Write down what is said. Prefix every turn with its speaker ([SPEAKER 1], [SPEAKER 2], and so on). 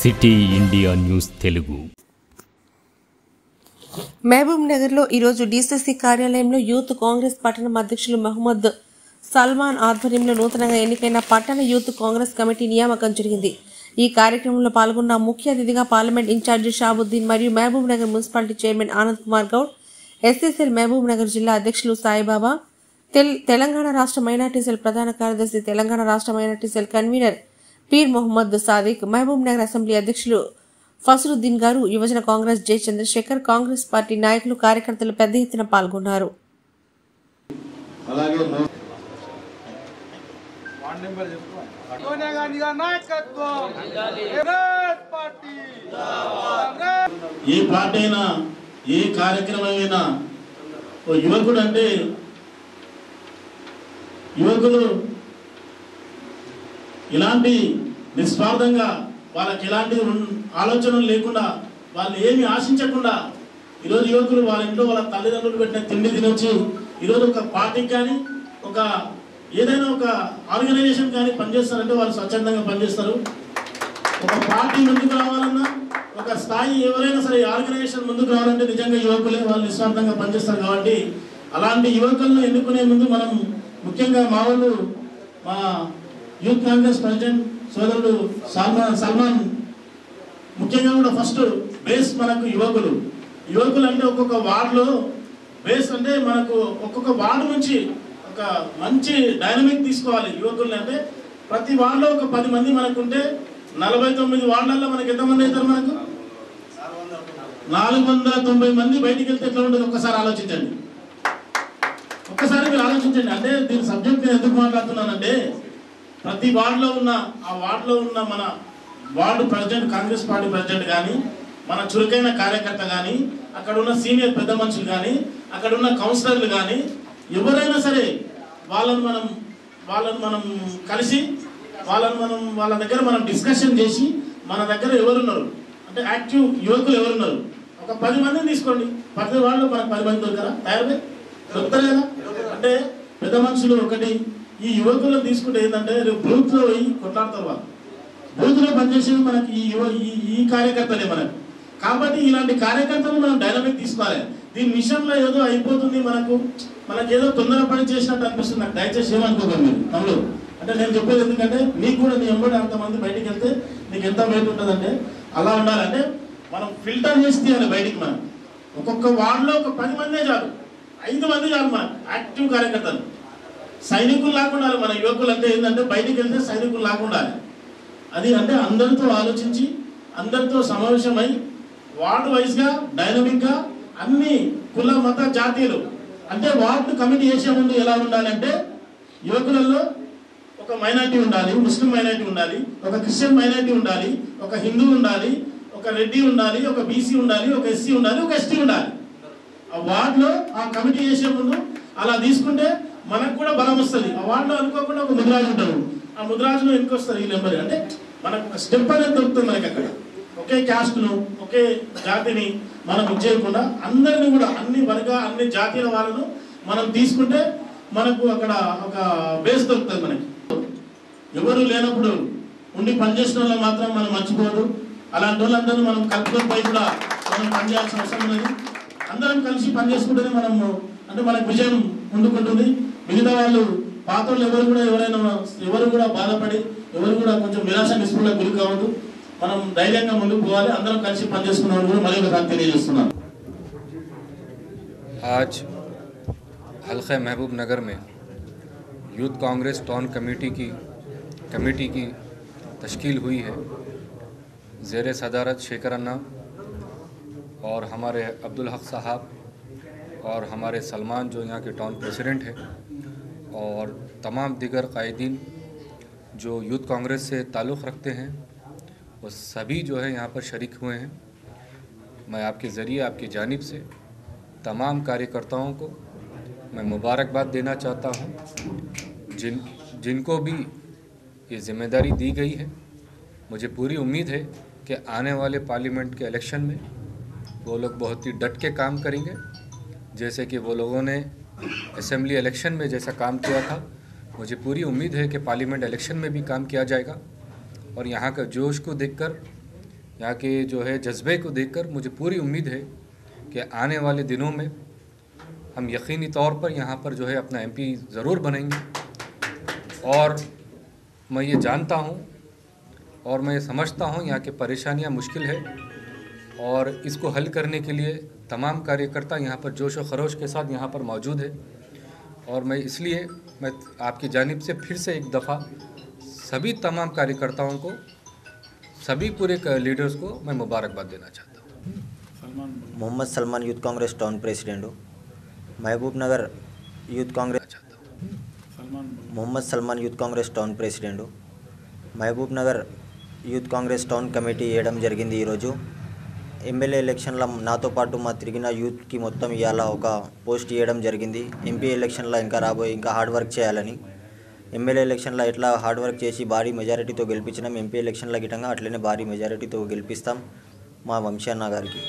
[SPEAKER 1] City India news Telugu.
[SPEAKER 2] మహబూబ్ నగర్లో ఈరోజు డీసీసీ కార్యాలయంలో యూత్ కాంగ్రెస్ పట్టణ అధ్యక్షులు మహమ్మద్ సల్మాన్ ఆధ్వర్యంలో నూతనంగా ఎన్నికైన పట్టణ యూత్ కాంగ్రెస్ కమిటీ నియామకం జరిగింది. ఈ కార్యక్రమంలో పాల్గొన్న ముఖ్య అతిథిగా పార్లమెంట్ ఇన్ఛార్జి షాబుద్దీన్ మరియు Mahabubnagar municipality chairman Anand Kumar Goud, SSL Mahabubnagar జిల్లా అధ్యక్షులు సాయిబాబా, తెలంగాణ రాష్ట్ర మైనార్టీ సెల్ ప్రధాన కార్యదర్శి, తెలంగాణ రాష్ట్ర minority cell convener Peer Mohammed Sadiq, Mahabubnagar assembly అధ్యక్షులు ఫసరుద్దీన్ గారు, యువజన కాంగ్రెస్ జె చంద్రశేఖర్, కాంగ్రెస్ పార్టీ నాయకులు, కార్యకర్తలు పెద్ద ఎత్తున పాల్గొన్నారు.
[SPEAKER 3] ఏ పార్టీ అయినా ఏ కార్యక్రమమైనా యువకుడు అంటే యువకులు ఇలాంటి నిస్వార్థంగా వాళ్ళకి ఎలాంటి ఆలోచనలు లేకుండా వాళ్ళు ఏమి ఆశించకుండా ఈరోజు యువకులు వాళ్ళ ఇంట్లో వాళ్ళ తల్లిదండ్రులు పెట్టిన తిండి తినొచ్చి ఈరోజు ఒక పార్టీకి కానీ ఒక ఏదైనా ఒక ఆర్గనైజేషన్ కానీ పనిచేస్తారంటే వాళ్ళు స్వచ్ఛందంగా పనిచేస్తారు. ఒక పార్టీ ముందుకు రావాలన్నా ఒక స్థాయి ఎవరైనా సరే ఆర్గనైజేషన్ ముందుకు రావాలంటే నిజంగా యువకులే వాళ్ళు నిస్వార్థంగా పనిచేస్తారు. కాబట్టి అలాంటి యువకులను ఎన్నుకునే ముందు మనం ముఖ్యంగా మా వాళ్ళు మా యూత్ కాంగ్రెస్ ప్రెసిడెంట్ సోదరుడు సల్మాన్ ముఖ్యంగా కూడా ఫస్ట్ బేస్ మనకు యువకులు అంటే ఒక్కొక్క వార్డులో బేస్ అంటే మనకు ఒక్కొక్క వార్డు నుంచి ఒక మంచి డైనమిక్ తీసుకోవాలి. యువకుల్ని అంటే ప్రతి వార్డులో ఒక 10 మంది మనకుంటే 49 వార్డులలో మనకి ఎంతమంది అవుతారు? మనకు 490 మంది బయటికి వెళ్తే ఎట్లా ఉంటుంది ఒక్కసారి ఆలోచించండి. ఒక్కసారి మీరు ఆలోచించండి. అంటే దీని సబ్జెక్ట్ నేను ఎందుకు మాట్లాడుతున్నానంటే ప్రతి వార్డులో ఉన్న ఆ వార్డులో ఉన్న మన ward president, Congress party president కానీ, మన చురుకైన కార్యకర్త కానీ, అక్కడ ఉన్న సీనియర్ పెద్ద మనుషులు కానీ, అక్కడ ఉన్న కౌన్సిలర్లు కానీ ఎవరైనా సరే వాళ్ళను మనం కలిసి వాళ్ళ దగ్గర మనం డిస్కషన్ చేసి మన దగ్గర ఎవరున్నారు అంటే యాక్టివ్ యువకులు ఎవరున్నారు ఒక 10 మందిని తీసుకోండి. ప్రతి వాళ్ళు మనకు 10 మంది దొరకరా? దొరుకుతారు కదా. అంటే పెద్ద మనుషులు ఒకటి, ఈ యువకులను తీసుకుంటే ఏంటంటే బూత్లో పోయి కొట్లాడతారు. వాళ్ళు బూత్లో పనిచేసేది మనకి ఈ కార్యకర్తలే మనకు. కాబట్టి ఇలాంటి కార్యకర్తలు మనం డైనమిక్ తీసుకోవాలి. దీని విషయంలో ఏదో అయిపోతుంది మనకేదో తొందరపడి చేసినట్టు అనిపిస్తుంది. నాకు దయచేసి ఏమనుకోకండి మీరు తమ్ముడు. అంటే నేను చెప్పేది ఎందుకంటే నీకు కూడా నీ ఎంబడి అంతమంది బయటికి వెళ్తే నీకు ఎంత వెయిట్ ఉంటుందంటే అలా ఉండాలంటే మనం ఫిల్టర్ చేసి తీయాలి బయటికి. మనం ఒక్కొక్క వార్డులో ఒక 10 మందే చాలు, 5 మంది చాలు మన యాక్టివ్ కార్యకర్తలు. సైనికులు లాకుండా మన యువకులు అంటే ఏంటంటే బయటికి వెళ్తే సైనికులు లాకుండా అది అంటే అందరితో ఆలోచించి అందరితో సమావేశమై వార్డు వైజ్గా డైనమిక్గా అన్ని కుల మత జాతీయులు అంటే వార్డు కమిటీ చేసే ముందు ఎలా ఉండాలంటే యువకులలో ఒక మైనార్టీ ఉండాలి, ముస్లిం మైనార్టీ ఉండాలి, ఒక క్రిస్టియన్ మైనార్టీ ఉండాలి, ఒక హిందూ ఉండాలి, ఒక రెడ్డి ఉండాలి, ఒక బీసీ ఉండాలి, ఒక ఎస్సీ ఉండాలి, ఒక ఎస్టీ ఉండాలి. ఆ వార్డులో ఆ కమిటీ చేసే ముందు అలా తీసుకుంటే మనకు కూడా బలం వస్తుంది. ఆ వార్డులో అనుకోకుండా ఒక ముద్రాజు ఉంటాడు, ఆ ముద్రాజును ఎన్నికొస్తారు ఈ నెంబర్. అంటే మనకు ఒక స్టెప్ అనేది దొరుకుతుంది మనకి. అక్కడ ఒకే క్యాస్ట్ను ఒకే జాతిని మనం ఇచ్చేయకుండా అందరినీ కూడా అన్ని జాతీయుల వాళ్ళను మనం తీసుకుంటే మనకు అక్కడ ఒక బేస్ దొరుకుతుంది మనకి. ఎవరు లేనప్పుడు ఉండి పనిచేసిన వాళ్ళు మాత్రం మనం మర్చిపోదు. అలాంటి వాళ్ళందరూ మనం కలుపుకొని పోయి కూడా మనం పనిచేయాల్సిన అవసరం ఉన్నది. అందరం కలిసి పనిచేసుకుంటేనే అంటే మనకు విజయం ముందుకుంటుంది. మిగతా వాళ్ళు పాత వాళ్ళు ఎవరు కూడా బాధపడి ఎవరు కూడా కొంచెం నిరాశ నిస్పృహలకు గురి కావద్దు. మనం ధైర్యంగా ముందుకు పోవాలి. అందరం కలిసి పనిచేసుకున్నాం కూడా మళ్ళీ ఒకసారి తెలియజేస్తున్నాను.
[SPEAKER 4] आज हल्का महबूब नगर में यूथ कांग्रेस टाउन कमेटी की तश्कील हुई है. ज़ेर सदारत शेखर अन्ना और हमारे अब्दुल हक साहब और हमारे सलमान जो यहाँ के टाउन प्रेसिडेंट हैं और तमाम दिगर कायदीन जो यूथ कांग्रेस से ताल्लुक़ रखते हैं वो सभी जो है यहाँ पर शरीक हुए हैं. मैं आपके ज़रिए आपकी जानिब से तमाम कार्यकर्ताओं को मैं मुबारकबाद देना चाहता हूँ. जिनको भी ये ज़िम्मेदारी दी गई है, मुझे पूरी उम्मीद है कि आने वाले पार्लियामेंट के इलेक्शन में वो लोग बहुत ही डट के काम करेंगे. जैसे कि वो लोगों ने असेंबली इलेक्शन में जैसा काम किया था, मुझे पूरी उम्मीद है कि पार्लियामेंट इलेक्शन में भी काम किया जाएगा. और यहाँ का जोश को देखकर यहाँ के जो है जज्बे को देखकर मुझे पूरी उम्मीद है कि आने वाले दिनों में हम यकीनी तौर पर यहाँ पर जो है अपना MP ज़रूर बनेंगे। और मैं ये जानता हूँ और मैं ये समझता हूँ यहाँ की परेशानियाँ मुश्किल है और इसको हल करने के लिए तमाम कार्यकर्ता यहाँ पर जोश व खरोश के साथ यहाँ पर मौजूद है। और मैं इसलिए मैं आपकी जानिब से फिर से एक दफ़ा सभी तमाम कार्यकर्ताओं को, सभी पूरे लीडर्स को मैं मुबारकबाद देना चाहता हूँ।
[SPEAKER 5] Mohammad Salman youth Congress town president हूँ। Mahbub Nagar youth Congress Mohammad Salman youth Congress town president. Mahbub Nagar youth Congress town committee వేయడం జరిగింది. ఈరోజు ఎమ్మెల్యే ఎలక్షన్లో నాతో పాటు మా తిరిగిన యూత్కి మొత్తం ఇవాళ ఒక పోస్ట్ ఇవ్వడం జరిగింది. ఎంపీ ఎలక్షన్లో ఇంకా హార్డ్ వర్క్ చేయాలని, ఎమ్మెల్యే ఎలక్షన్లో ఎట్లా హార్డ్ వర్క్ చేసి భారీ మెజారిటీతో గెలిపించినాం, ఎంపీ ఎలక్షన్లో గిట్టంగా అట్లనే భారీ మెజారిటీతో గెలిపిస్తాం మా వంశీ అన్న గారికి.